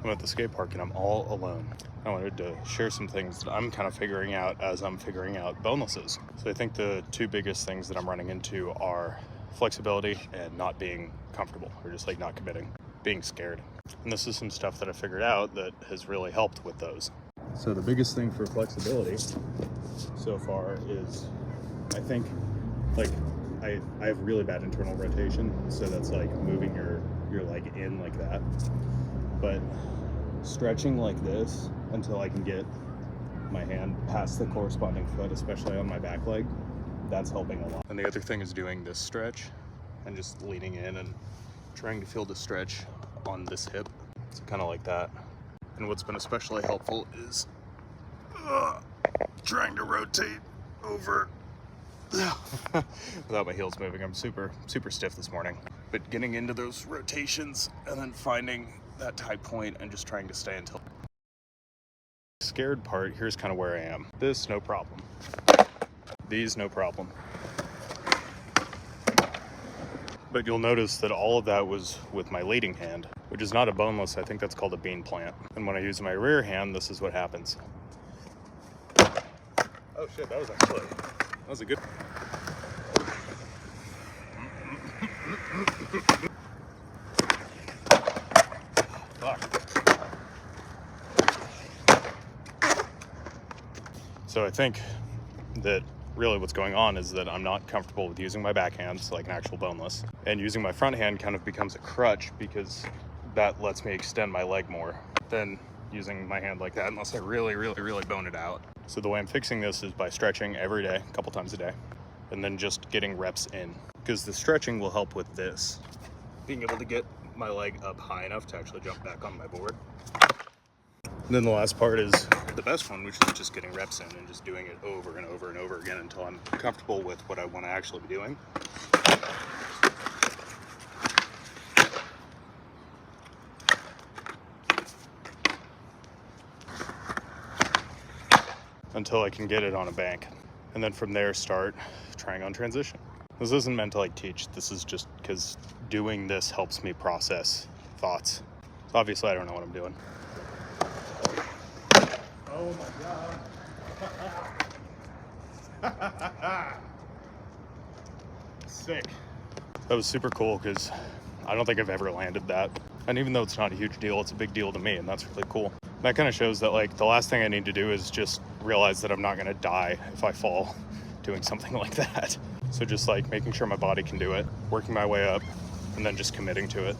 I'm at the skate park and I'm all alone. I wanted to share some things that I'm kind of figuring out as I'm figuring out bonelesses. So I think the two biggest things that I'm running into are flexibility and not being comfortable, or just like not committing, being scared. And this is some stuff that I figured out that has really helped with those. So the biggest thing for flexibility so far is, I think, like I have really bad internal rotation, so that's like moving your leg in like that. But stretching like this until I can get my hand past the corresponding foot, especially on my back leg, that's helping a lot. And the other thing is doing this stretch and just leaning in and trying to feel the stretch on this hip. So kind of like that. And what's been especially helpful is trying to rotate over without my heels moving. I'm super stiff this morning. But getting into those rotations and then finding that tight point and just trying to stay until. Scared part, here's kind of where I am. This, no problem. These, no problem. But you'll notice that all of that was with my leading hand, which is not a boneless. I think that's called a bean plant. And when I use my rear hand, this is what happens. Oh shit, that was a good. Fuck. So I think that really what's going on is that I'm not comfortable with using my back hands like an actual boneless, and using my front hand kind of becomes a crutch because that lets me extend my leg more than using my hand like that, unless I really bone it out. So the way I'm fixing this is by stretching every day, a couple times a day, and then just getting reps in, because the stretching will help with this, being able to get my leg up high enough to actually jump back on my board. And then the last part is the best one, which is just getting reps in and just doing it over and over and over again until I'm comfortable with what I want to actually be doing. Until I can get it on a bank. And then from there start trying on transition. This isn't meant to like teach, this is just because doing this helps me process thoughts. So obviously I don't know what I'm doing. Oh my god. Sick. That was super cool because I don't think I've ever landed that. And even though it's not a huge deal, it's a big deal to me, and that's really cool. That kind of shows that like the last thing I need to do is just realize that I'm not gonna die if I fall doing something like that. So just like making sure my body can do it, working my way up, and then just committing to it.